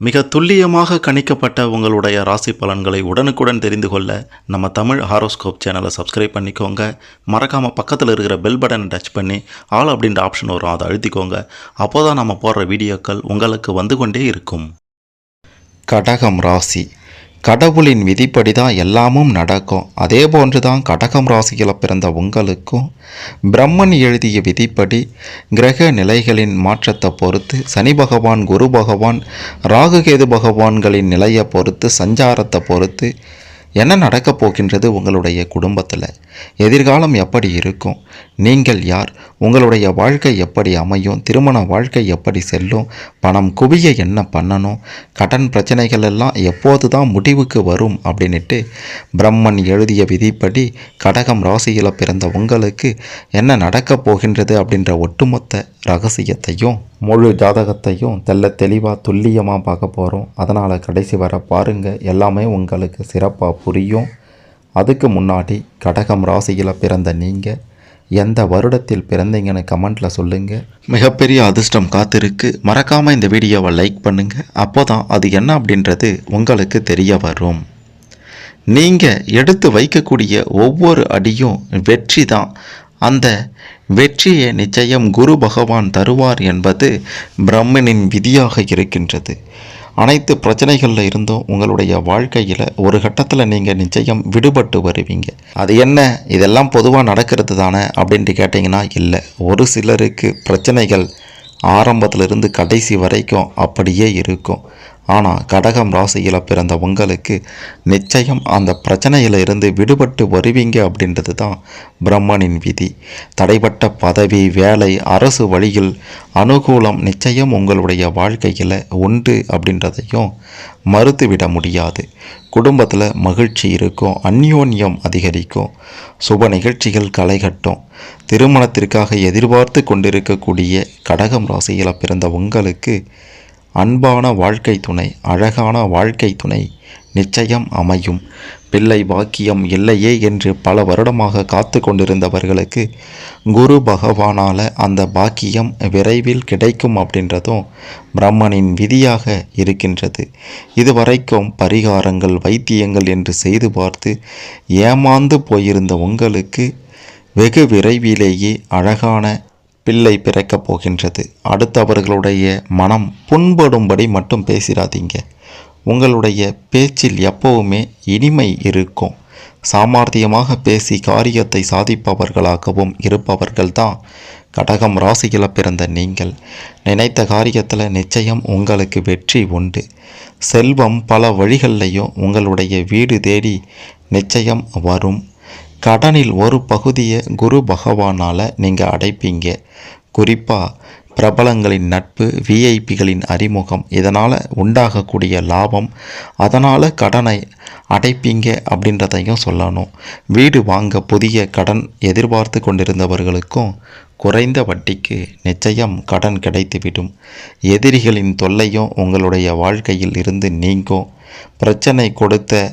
மிக துல்லியமாக கணிக்கப்பட்ட உங்களுடைய ராசி பலன்களை உடனுக்குடன் தெரிந்து கொள்ள நம்ம தமிழ் ஹாரோஸ்கோப் சேனலை சப்ஸ்கிரைப் பண்ணிக்கோங்க. மறக்காமல் பக்கத்தில் இருக்கிற பெல் பட்டனை டச் பண்ணி ஆல் அப்படின்ற ஆப்ஷன் வரும், அதை அழுத்திக்கோங்க. அப்போ தான் நம்ம போடுற வீடியோக்கள் உங்களுக்கு வந்து கொண்டே இருக்கும். கடகம் ராசி. கடவுளின் விதிப்படி தான் எல்லாமும் நடக்கும். அதே போன்று தான் கடகம் ராசியில் பிறந்த உங்களுக்கும் பிரம்மன் எழுதிய விதிப்படி கிரக நிலைகளின் மாற்றத்தை பொறுத்து, சனி பகவான், குரு பகவான், ராகுகேது பகவான்களின் நிலையை பொறுத்து, சஞ்சாரத்தை பொறுத்து என்ன நடக்கப் போகின்றது உங்களுடைய குடும்பத்தில், எதிர்காலம் எப்படி இருக்கும், நீங்கள் யார், உங்களுடைய வாழ்க்கை எப்படி அமையும், திருமண வாழ்க்கை எப்படி செல்லும், பணம் குவிய என்ன பண்ணணும், கடன் பிரச்சனைகள் எல்லாம் எப்போது தான் முடிவுக்கு வரும் அப்படின்ட்டு பிரம்மன் எழுதிய விதிப்படி கடகம் ராசியில் பிறந்த உங்களுக்கு என்ன நடக்கப் போகின்றது அப்படின்ற ஒட்டுமொத்த ரகசியத்தையும் முழு ஜாதகத்தையும் தெளிவாக துல்லியமாக பார்க்க போகிறோம். அதனால் கடைசி வர பாருங்கள், எல்லாமே உங்களுக்கு சிறப்பாக புரியும். அதுக்கு முன்னாடி கடகம் ராசியில் பிறந்த நீங்கள் எந்த வருடத்தில் பிறந்தீங்கன்னு கமெண்ட்டில் சொல்லுங்கள். மிகப்பெரிய அதிர்ஷ்டம் காத்திருக்கு. மறக்காமல் இந்த வீடியோவை லைக் பண்ணுங்கள். அப்போ தான் அது என்ன அப்படின்றது உங்களுக்கு தெரிய வரும். நீங்கள் எடுத்து வைக்கக்கூடிய ஒவ்வொரு அடியும் வெற்றி தான். அந்த வெற்றியை நிச்சயம் குரு பகவான் தருவார் என்பது பிரம்மனின் விதியாக இருக்கின்றது. அனைத்து பிரச்சனைகளில் இருந்தும் உங்களுடைய வாழ்க்கையில் ஒரு கட்டத்தில் நீங்கள் நிச்சயம் விடுபட்டு வருவீங்க. அது என்ன, இதெல்லாம் பொதுவாக நடக்கிறது தானே அப்படின்ட்டு கேட்டிங்கன்னா இல்லை. ஒரு சிலருக்கு பிரச்சனைகள் ஆரம்பத்திலிருந்து கடைசி வரைக்கும் அப்படியே இருக்கும். ஆனால் கடகம் ராசியில் பிறந்த உங்களுக்கு நிச்சயம் அந்த பிரச்சனையில் இருந்து விடுபட்டு வருவீங்க அப்படின்றது தான் பிரம்மனின் விதி. தடைப்பட்ட பதவி, வேலை, அரசு வழியில் அனுகூலம் நிச்சயம் உங்களுடைய வாழ்க்கையில் உண்டு அப்படின்றதையும் மறுத்துவிட முடியாது. குடும்பத்தில் மகிழ்ச்சி இருக்கும், அந்யோன்யம் அதிகரிக்கும், சுப நிகழ்ச்சிகள் களைகட்டும். திருமணத்திற்காக எதிர்பார்த்து கொண்டிருக்கக்கூடிய கடகம் ராசியில் பிறந்த உங்களுக்கு அன்பான வாழ்க்கை துணை, அழகான வாழ்க்கை துணை நிச்சயம் அமையும். பிள்ளை பாக்கியம் இல்லையே என்று பல வருடமாக காத்து கொண்டிருந்தவர்களுக்கு குரு பகவானால் அந்த பாக்கியம் விரைவில் கிடைக்கும் அப்படின்றதும் பிரம்மனின் விதியாக இருக்கின்றது. இதுவரைக்கும் பரிகாரங்கள், வைத்தியங்கள் என்று செய்து பார்த்து ஏமாந்து போயிருந்த உங்களுக்கு வெகு விரைவிலேயே அழகான பிள்ளை பிறக்கப் போகின்றது. அடுத்தவர்களுடைய மனம் புண்படும்படி மட்டும் பேசிடாதீங்க. உங்களுடைய பேச்சில் எப்பவுமே இனிமை இருக்கும். சாமர்த்தியமாக பேசி காரியத்தை சாதிப்பவர்களாகவும் இருப்பவர்கள்தான் கடகம் ராசியில் பிறந்த நீங்கள். நினைத்த காரியத்தில் நிச்சயம் உங்களுக்கு வெற்றி உண்டு. செல்வம் பல வழிகள்லையும் உங்களுடைய வீடு தேடி நிச்சயம் வரும். கடனில் ஒரு பகுதியை குரு பகவானால் நீங்கள் அடைப்பீங்க. குறிப்பாக பிரபலங்களின் நட்பு, விஐபிகளின் அறிமுகம், இதனால் உண்டாகக்கூடிய லாபம், அதனால் கடனை அடைப்பீங்க அப்படின்றதையும் சொல்லணும். வீடு வாங்க புதிய கடன் எதிர்பார்த்து கொண்டிருந்தவர்களுக்கும் குறைந்த வட்டிக்கு நிச்சயம் கடன் கிடைத்துவிடும். எதிரிகளின் தொல்லையும் உங்களுடைய வாழ்க்கையில் இருந்து நீங்கும். பிரச்சனை கொடுத்த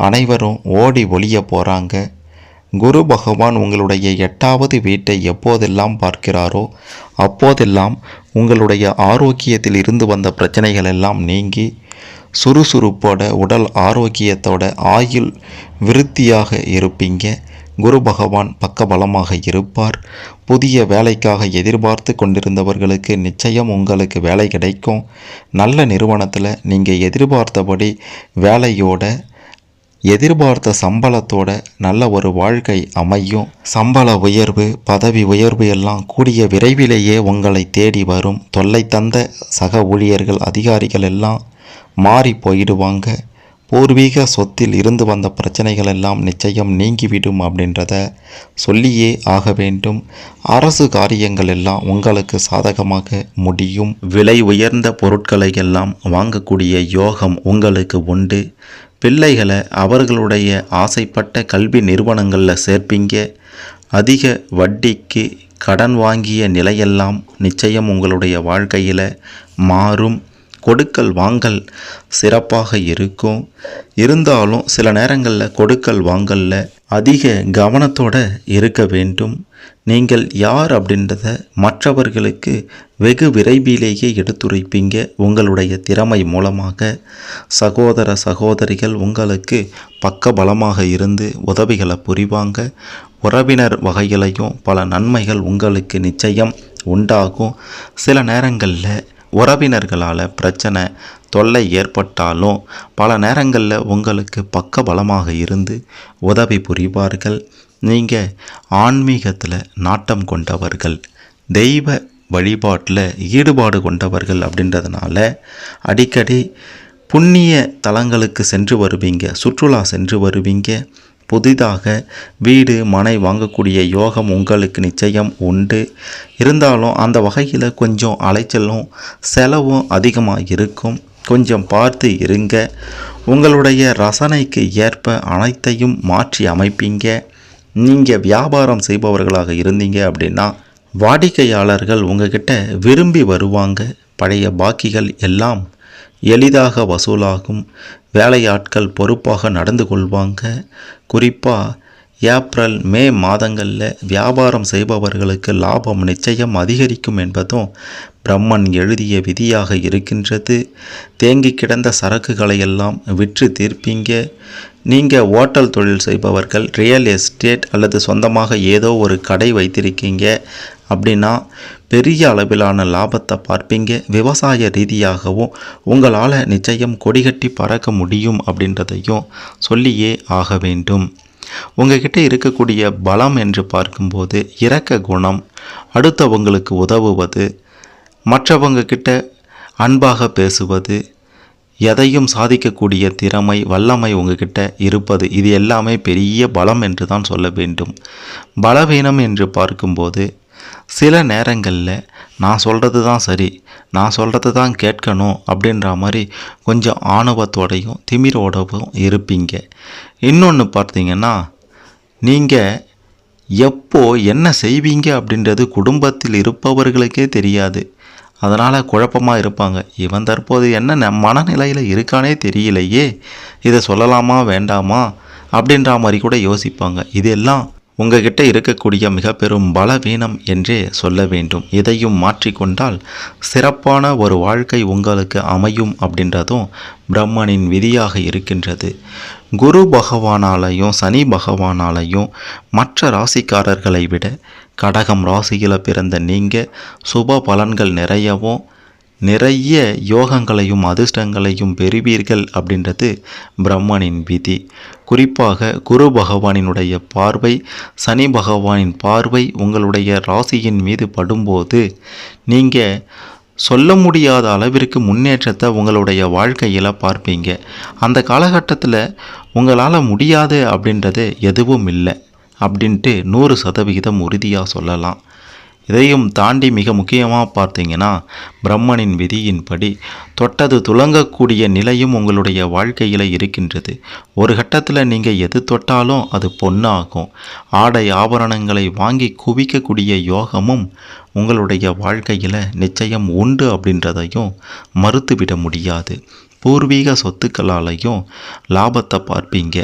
அனைவரும் ஓடி ஒளிய போகிறாங்க. குரு பகவான் உங்களுடைய 8வது வீட்டை எப்போதெல்லாம் பார்க்கிறாரோ அப்போதெல்லாம் உங்களுடைய ஆரோக்கியத்தில் இருந்து வந்த பிரச்சனைகள் எல்லாம் நீங்கி சுறுசுறுப்போட, உடல் ஆரோக்கியத்தோட, ஆயுள் விருத்தியாக இருப்பீங்க. குரு பகவான் பக்கபலமாக இருப்பார். புதிய வேலைக்காக எதிர்பார்த்து கொண்டிருந்தவர்களுக்கு நிச்சயம் உங்களுக்கு வேலை கிடைக்கும். நல்ல நிறுவனத்தில் நீங்கள் எதிர்பார்த்தபடி வேலையோட, எதிர்பார்த்த சம்பளத்தோட நல்ல ஒரு வாழ்க்கை அமையும். சம்பள உயர்வு, பதவி உயர்வு எல்லாம் கூடிய விரைவிலேயே உங்களை தேடி வரும். தொல்லை தந்த சக ஊழியர்கள், அதிகாரிகள் எல்லாம் மாறி போயிடுவாங்க. பூர்வீக சொத்தில் இருந்து வந்த பிரச்சனைகள் எல்லாம் நிச்சயம் நீங்கிவிடும் அப்படின்றத சொல்லியே ஆக வேண்டும். அரசு காரியங்கள் எல்லாம் உங்களுக்கு சாதகமாக முடியும். விலை உயர்ந்த பொருட்களை எல்லாம் வாங்கக்கூடிய யோகம் உங்களுக்கு உண்டு. பிள்ளைகளை அவர்களுடைய ஆசைப்பட்ட கல்வி நிறுவனங்களில் சேர்ப்பீங்க. அதிக வட்டிக்கு கடன் வாங்கிய நிலையெல்லாம் நிச்சயம் உங்களுடைய வாழ்க்கையில் மாறும். கொடுக்கல் வாங்கல் சிறப்பாக இருக்கும். இருந்தாலும் சில நேரங்களில் கொடுக்கல் வாங்கலில் அதிக கவனத்தோடு இருக்க வேண்டும். நீங்கள் யார் அப்படின்றத மற்றவர்களுக்கு வெகு விரைவிலேயே எடுத்துரைப்பீங்க. உங்களுடைய திறமை மூலமாக சகோதர சகோதரிகள் உங்களுக்கு பக்கபலமாக இருந்து உதவிகளை புரிவாங்க. உறவினர் வகையிலையும் பல நன்மைகள் உங்களுக்கு நிச்சயம் உண்டாகும். சில நேரங்களில் உறவினர்களால் பிரச்சனை தொல்லை ஏற்பட்டாலும் பல நேரங்களில் உங்களுக்கு பக்கபலமாக இருந்து உதவி புரிவார்கள். நீங்கள் ஆன்மீகத்தில் நாட்டம் கொண்டவர்கள், தெய்வ வழிபாட்டில் ஈடுபாடு கொண்டவர்கள் அப்படின்றதுனால அடிக்கடி புண்ணிய தலங்களுக்கு சென்று வருவீங்க, சுற்றுலா சென்று வருவீங்க. புதிதாக வீடு மனை வாங்கக்கூடிய யோகம் உங்களுக்கு நிச்சயம் உண்டு. இருந்தாலும் அந்த வகையில் கொஞ்சம் அலைச்சலும் செலவும் அதிகமாக இருக்கும். கொஞ்சம் பார்த்து இருங்க. உங்களுடைய ரசனைக்கு ஏற்ப அனைத்தையும் மாற்றி அமைப்பீங்க. நீங்கள் வியாபாரம் செய்பவர்களாக இருந்தீங்க அப்படின்னா வாடிக்கையாளர்கள் உங்ககிட்ட விரும்பி வருவாங்க. பழைய பாக்கிகள் எல்லாம் எளிதாக வசூலாகும். வேலையாட்கள் பொறுப்பாக நடந்து கொள்வாங்க. குறிப்பாக ஏப்ரல் மே மாதங்களில் வியாபாரம் செய்பவர்களுக்கு லாபம் நிச்சயம் அதிகரிக்கும் என்பதும் பிரம்மன் எழுதிய விதியாக இருக்கின்றது. தேங்கி கிடந்த சரக்குகளை எல்லாம் விற்று தீர்ப்பீங்க. நீங்கள் ஓட்டல் தொழில் செய்பவர்கள், ரியல் எஸ்டேட் அல்லது சொந்தமாக ஏதோ ஒரு கடை வைத்திருக்கீங்க அப்படின்னா பெரிய அளவிலான லாபத்தை பார்ப்பீங்க. விவசாய ரீதியாகவும் உங்களால் நிச்சயம் கொடிகட்டி பறக்க முடியும் அப்படின்றதையும் சொல்லியே ஆக வேண்டும். உங்ககிட்ட இருக்கக்கூடிய பலம் என்று பார்க்கும்போது இரக்க குணம், அடுத்தவங்களுக்கு உதவுவது, மற்றவங்க கிட்ட அன்பாக பேசுவது, எதையும் சாதிக்கக்கூடிய திறமை வல்லமை உங்ககிட்ட இருப்பது, இது எல்லாமே பெரிய பலம் என்று தான் சொல்ல வேண்டும். பலவீனம் என்று பார்க்கும்போது சில நேரங்களில் நான் சொல்கிறது தான் சரி, நான் சொல்கிறது தான் கேட்கணும் அப்படின்ற மாதிரி கொஞ்சம் ஆணவத்தோடையும் திமிரோடவும் இருப்பீங்க. இன்னொன்று பார்த்தீங்கன்னா, நீங்கள் எப்போ என்ன செய்வீங்க அப்படின்றது குடும்பத்தில் இருப்பவர்களுக்கே தெரியாது. அதனால் குழப்பமாக இருப்பாங்க. இவன் தற்போது என்ன மனநிலையில் இருக்கானே தெரியலையே, இதை சொல்லலாமா வேண்டாமா அப்படின்ற மாதிரி கூட யோசிப்பாங்க. இதெல்லாம் உங்ககிட்ட இருக்கக்கூடிய மிக பெரும் பலவீனம் என்றே சொல்ல வேண்டும். இதையும் மாற்றிக்கொண்டால் சிறப்பான ஒரு வாழ்க்கை உங்களுக்கு அமையும் அப்படின்றதும் பிரம்மனின் விதியாக இருக்கின்றது. குரு பகவானாலையும் சனி பகவானாலையும் மற்ற ராசிக்காரர்களை விட கடகம் ராசியில் பிறந்த நீங்கள் சுப பலன்கள் நிறைய யோகங்களையும் அதிர்ஷ்டங்களையும் பெறுவீர்கள் அப்படின்றது பிரம்மனின் விதி. குறிப்பாக குரு பகவானினுடைய பார்வை, சனி பகவானின் பார்வை உங்களுடைய ராசியின் மீது படும்போது நீங்கள் சொல்ல முடியாத அளவிற்கு முன்னேற்றத்தை உங்களுடைய வாழ்க்கையில் பார்ப்பீங்க. அந்த காலகட்டத்தில் உங்களால் முடியாது அப்படின்றது எதுவும் இல்லை அப்படின்ட்டு 100% உறுதியாக சொல்லலாம். இதையும் தாண்டி மிக முக்கியமாக பார்த்தீங்கன்னா, பிரம்மனின் விதியின்படி தொட்டது துலங்கக்கூடிய நிலையும் உங்களுடைய வாழ்க்கையில் இருக்கின்றது. ஒரு கட்டத்தில் நீங்கள் எது தொட்டாலும் அது பொன்னாகும். ஆடை ஆபரணங்களை வாங்கி குவிக்கக்கூடிய யோகமும் உங்களுடைய வாழ்க்கையில் நிச்சயம் உண்டு அப்படின்றதையும் மறுத்துவிட முடியாது. பூர்வீக சொத்துக்களாலையும் லாபத்தை பார்ப்பீங்க.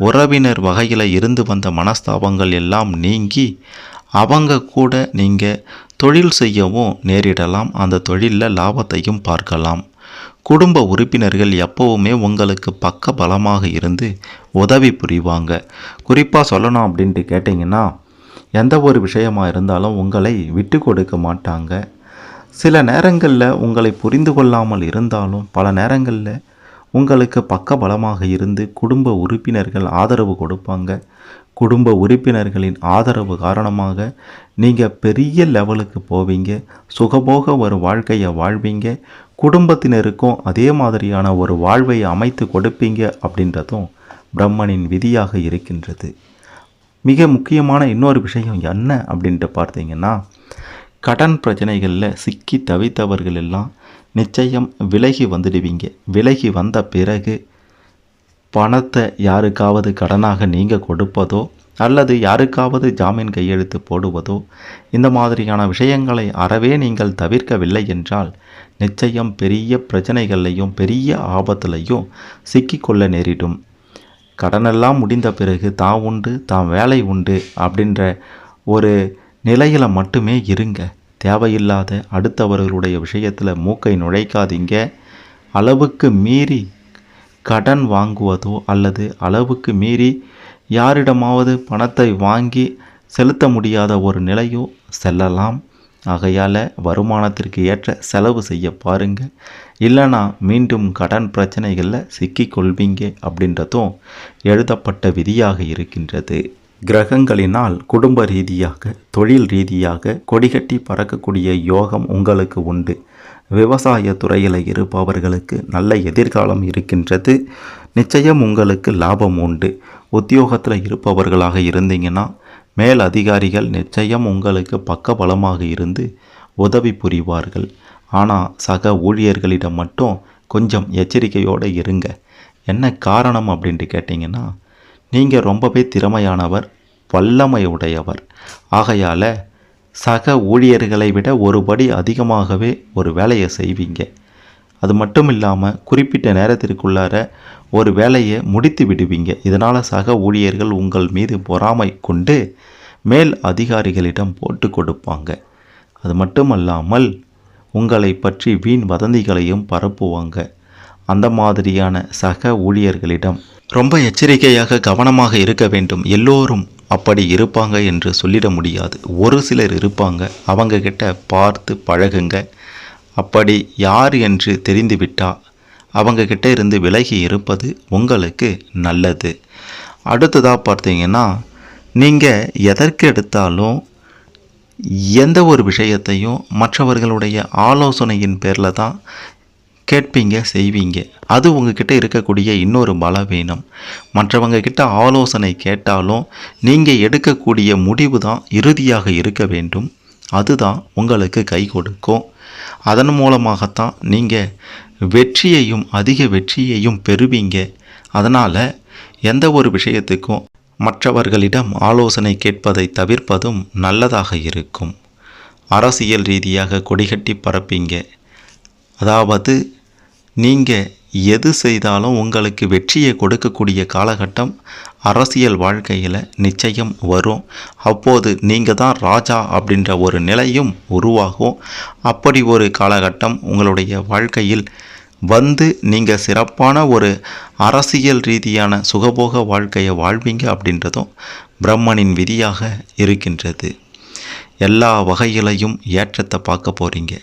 உறவினர் வகையில் இருந்து வந்த மனஸ்தாபங்கள் எல்லாம் நீங்கி அவங்க கூட நீங்கள் தொழில் செய்யவும் நேரிடலாம். அந்த தொழிலில் லாபத்தையும் பார்க்கலாம். குடும்ப உறுப்பினர்கள் எப்போவுமே உங்களுக்கு பக்க பலமாக இருந்து உதவி புரிவாங்க. குறிப்பாக சொல்லணும் அப்படின்ட்டு கேட்டிங்கன்னா, எந்த ஒரு விஷயமாக இருந்தாலும் உங்களை விட்டு கொடுக்க மாட்டாங்க. சில நேரங்களில் உங்களை புரிந்து கொள்ளாமல் இருந்தாலும் பல நேரங்களில் உங்களுக்கு பக்க பலமாக இருந்து குடும்ப உறுப்பினர்கள் ஆதரவு கொடுப்பாங்க. குடும்ப உறுப்பினர்களின் ஆதரவு காரணமாக நீங்கள் பெரிய லெவலுக்கு போவீங்க. சுகபோக ஒரு வாழ்க்கையை வாழ்வீங்க. குடும்பத்தினருக்கும் அதே மாதிரியான ஒரு வாழ்வை அமைத்து கொடுப்பீங்க அப்படின்றதும் பிரம்மனின் விதியாக இருக்கின்றது. மிக முக்கியமான இன்னொரு விஷயம் என்ன அப்படின்ட்டு பார்த்தீங்கன்னா, கடன் பிரச்சனைகளில் சிக்கி தவித்தவர்கள் எல்லாம் நிச்சயம் விலகி வந்துடுவீங்க. விலகி வந்த பிறகு பணத்தை யாருக்காவது கடனாக நீங்கள் கொடுப்பதோ அல்லது யாருக்காவது ஜாமீன் கையெழுத்து போடுவதோ இந்த மாதிரியான விஷயங்களை அறவே நீங்கள் தவிர்க்கவில்லை என்றால் நிச்சயம் பெரிய பிரச்சனைகள்லையும் பெரிய ஆபத்துலையும் சிக்கிக்கொள்ள நேரிடும். கடனெல்லாம் முடிந்த பிறகு தான் உண்டு தான் வேலை உண்டு அப்படின்ற ஒரு நிலையில் மட்டுமே இருங்க. தேவையில்லாத அடுத்தவர்களுடைய விஷயத்தில் மூக்கை நுழைக்காதீங்க. அளவுக்கு மீறி கடன் வாங்குவதோ அல்லது அளவுக்கு மீறி யாரிடமாவது பணத்தை வாங்கி செலுத்த முடியாத ஒரு நிலையோ செல்லலாம். ஆகையால் வருமானத்திற்கு ஏற்ற செலவு செய்ய பாருங்க. இல்லைனா மீண்டும் கடன் பிரச்சனைகளில் சிக்கிக்கொள்வீங்க அப்படின்றதும் எழுதப்பட்ட விதியாக இருக்கின்றது. கிரகங்களினால் குடும்ப ரீதியாக தொழில் ரீதியாக கொடிகட்டி பறக்கக்கூடிய யோகம் உங்களுக்கு உண்டு. விவசாய துறையில் இருப்பவர்களுக்கு நல்ல எதிர்காலம் இருக்கின்றது. நிச்சயம் உங்களுக்கு லாபம் உண்டு. உத்தியோகத்தில் இருப்பவர்களாக இருந்தீங்கன்னா மேல் அதிகாரிகள் நிச்சயம் உங்களுக்கு பக்கபலமாக இருந்து உதவி புரிவார்கள். ஆனால் சக ஊழியர்களிடம் மட்டும் கொஞ்சம் எச்சரிக்கையோடு இருங்க. என்ன காரணம் அப்படின்ட்டு கேட்டிங்கன்னா, நீங்கள் ரொம்பவே திறமையானவர், வல்லமை உடையவர். ஆகையால் சக ஊழியர்களை விட ஒரு படி அதிகமாகவே ஒரு வேலையை செய்வீங்க. அது மட்டும் இல்லாமல் குறிப்பிட்ட நேரத்திற்குள்ளார ஒரு வேலையை முடித்து விடுவீங்க. இதனால் சக ஊழியர்கள் உங்கள் மீது பொறாமை கொண்டு மேல் அதிகாரிகளிடம் போட்டு கொடுப்பாங்க. அது மட்டுமல்லாமல் உங்களை பற்றி வீண் வதந்திகளையும் பரப்புவாங்க. அந்த மாதிரியான சக ஊழியர்களிடம் ரொம்ப எச்சரிக்கையாக கவனமாக இருக்க வேண்டும். எல்லோரும் அப்படி இருப்பாங்க என்று சொல்லிட முடியாது. ஒரு சிலர் இருப்பாங்க. அவங்கக்கிட்ட பார்த்து பழகுங்க. அப்படி யார் என்று தெரிந்துவிட்டால் அவங்கக்கிட்ட இருந்து விலகி இருப்பது உங்களுக்கு நல்லது. அடுத்ததாக பார்த்தீங்கன்னா, நீங்கள் எதற்கு எடுத்தாலும் எந்த ஒரு விஷயத்தையும் மற்றவர்களுடைய ஆலோசனையின் பேரில் தான் கேட்பீங்க, செய்வீங்க. அது உங்ககிட்ட இருக்கக்கூடிய இன்னொரு பலவீனம். மற்றவங்க கிட்ட ஆலோசனை கேட்டாலும் நீங்கள் எடுக்கக்கூடிய முடிவு தான் இறுதியாக இருக்க வேண்டும். அதுதான் உங்களுக்கு கை கொடுக்கும். அதன் மூலமாகத்தான் நீங்கள் வெற்றியையும் அதிக வெற்றியையும் பெறுவீங்க. அதனால் எந்த ஒரு விஷயத்துக்கும் மற்றவர்களிடம் ஆலோசனை கேட்பதை தவிர்ப்பதும் நல்லதாக இருக்கும். அரசியல் ரீதியாக கொடிகட்டி பரப்பீங்க. அதாவது நீங்கள் எது செய்தாலும் உங்களுக்கு வெற்றியை கொடுக்கக்கூடிய காலகட்டம் அரசியல் வாழ்க்கையில் நிச்சயம் வரும். அப்போது நீங்கள் தான் ராஜா அப்படின்ற ஒரு நிலையும் உருவாகும். அப்படி ஒரு காலகட்டம் உங்களுடைய வாழ்க்கையில் வந்து நீங்கள் சிறப்பான ஒரு அரசியல் ரீதியான சுகபோக வாழ்க்கையை வாழ்வீங்க அப்படின்றதும் பிரம்மனின் விதியாக இருக்கின்றது. எல்லா வகையிலையும் ஏற்றத்தை பார்க்க போகிறீங்க.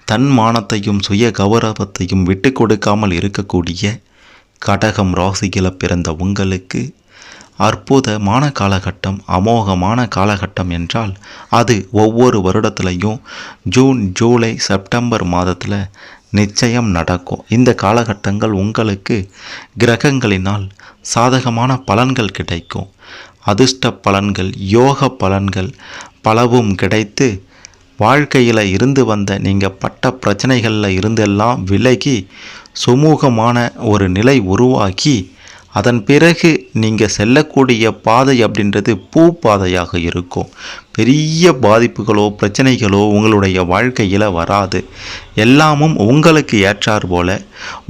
தன் மானத்தையும் சுய கௌரவத்தையும் விட்டு கொடுக்காமல் இருக்கக்கூடிய கடகம் ராசியில் பிறந்த உங்களுக்கு அற்புதமான காலகட்டம், அமோகமான காலகட்டம் என்றால் அது ஒவ்வொரு வருடத்துலையும் ஜூன், ஜூலை, செப்டம்பர் மாதத்தில் நிச்சயம் நடக்கும். இந்த காலகட்டங்கள் உங்களுக்கு கிரகங்களினால் சாதகமான பலன்கள் கிடைக்கும். அதிர்ஷ்ட பலன்கள், யோக பலன்கள் பலவும் கிடைத்து வாழ்க்கையில் இருந்து வந்த நீங்கள் பட்ட பிரச்சனைகளில் இருந்தெல்லாம் விலகி சுமூகமான ஒரு நிலை உருவாக்கி அதன் பிறகு நீங்கள் செல்லக்கூடிய பாதை அப்படின்றது பூ பாதையாக இருக்கும். பெரிய பாதிப்புகளோ பிரச்சனைகளோ உங்களுடைய வாழ்க்கையில் வராது. எல்லாமும் உங்களுக்கு ஏற்றார் போல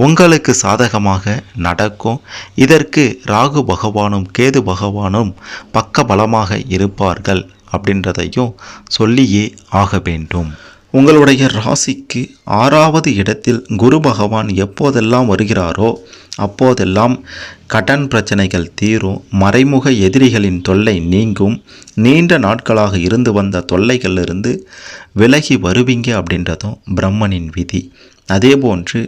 உங்களுக்கு சாதகமாக நடக்கும். இதற்கு ராகு பகவானும் கேது பகவானும் பக்கபலமாக இருப்பார்கள் அப்படின்றதையும் சொல்லியே ஆக வேண்டும். உங்களுடைய ராசிக்கு 6வது இடத்தில் குரு பகவான் எப்போதெல்லாம் வருகிறாரோ அப்போதெல்லாம் கடன் பிரச்சனைகள் தீரும், மறைமுக எதிரிகளின் தொல்லை நீங்கும், நீண்ட நாட்களாக இருந்து வந்த தொல்லைகளிலிருந்து விலகி வருவீங்க அப்படின்றதும் பிரம்மனின் விதி. அதேபோன்று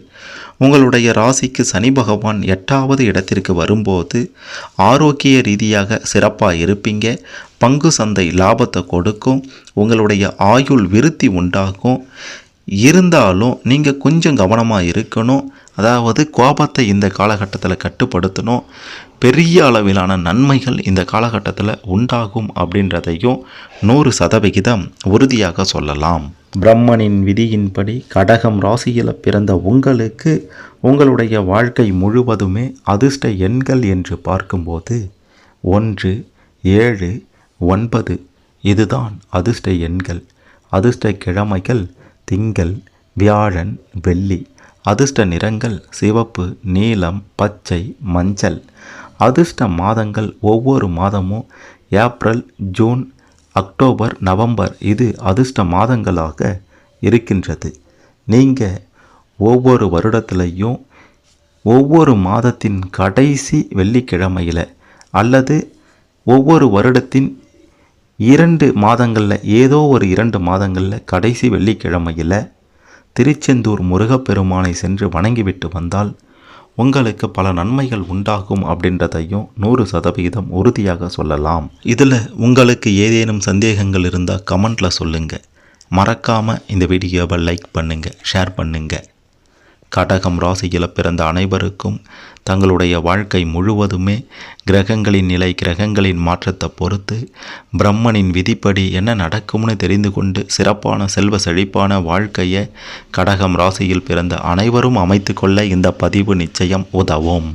உங்களுடைய ராசிக்கு சனி பகவான் 8வது இடத்திற்கு வரும்போது ஆரோக்கிய ரீதியாக சிறப்பாக இருப்பீங்க. பங்கு சந்தை லாபத்தை கொடுக்கும். உங்களுடைய ஆயுள் விருத்தி உண்டாகும். இருந்தாலும் நீங்கள் கொஞ்சம் கவனமாக இருக்கணும். அதாவது கோபத்தை இந்த காலகட்டத்தில் கட்டுப்படுத்தணும். பெரிய அளவிலான நன்மைகள் இந்த காலகட்டத்தில் உண்டாகும் அப்படின்றதையும் 100% உறுதியாக சொல்லலாம். பிரம்மனின் விதியின்படி கடகம் ராசியில் பிறந்த உங்களுக்கு உங்களுடைய வாழ்க்கை முழுவதுமே அதிர்ஷ்ட எண்கள் என்று பார்க்கும்போது 1, 7, 9 இதுதான் அதிர்ஷ்ட எண்கள். அதிர்ஷ்ட கிழமைகள் திங்கள், வியாழன், வெள்ளி. அதிர்ஷ்ட நிறங்கள் சிவப்பு, நீலம், பச்சை, மஞ்சள். அதிர்ஷ்ட மாதங்கள் ஒவ்வொரு மாதமும் ஏப்ரல், ஜூன், அக்டோபர், நவம்பர். இது அதிர்ஷ்ட மாதங்களாக இருக்கின்றது. நீங்கள் ஒவ்வொரு வருடத்துலையும் ஒவ்வொரு மாதத்தின் கடைசி வெள்ளிக்கிழமையில் அல்லது ஒவ்வொரு வருடத்தின் 2 மாதங்களில் ஏதோ ஒரு 2 மாதங்களில் கடைசி வெள்ளிக்கிழமையில் திருச்செந்தூர் முருகப்பெருமானை சென்று வணங்கிவிட்டு வந்தால் உங்களுக்கு பல நன்மைகள் உண்டாகும் அப்படின்றதையும் 100% உறுதியாக சொல்லலாம். இதில் உங்களுக்கு ஏதேனும் சந்தேகங்கள் இருந்தால் கமெண்ட்டில் சொல்லுங்கள். மறக்காமல் இந்த வீடியோவை லைக் பண்ணுங்கள், ஷேர் பண்ணுங்கள். கடகம் ராசியில் பிறந்த அனைவருக்கும் தங்களுடைய வாழ்க்கை முழுவதுமே கிரகங்களின் நிலை, கிரகங்களின் மாற்றத்தை பொறுத்து பிரம்மனின் விதிப்படி என்ன நடக்கும்னு தெரிந்து கொண்டு சிறப்பான செல்வ செழிப்பான வாழ்க்கையை கடகம் ராசியில் பிறந்த அனைவரும் அமைத்து கொள்ள இந்த பதிவு நிச்சயம் உதவும்.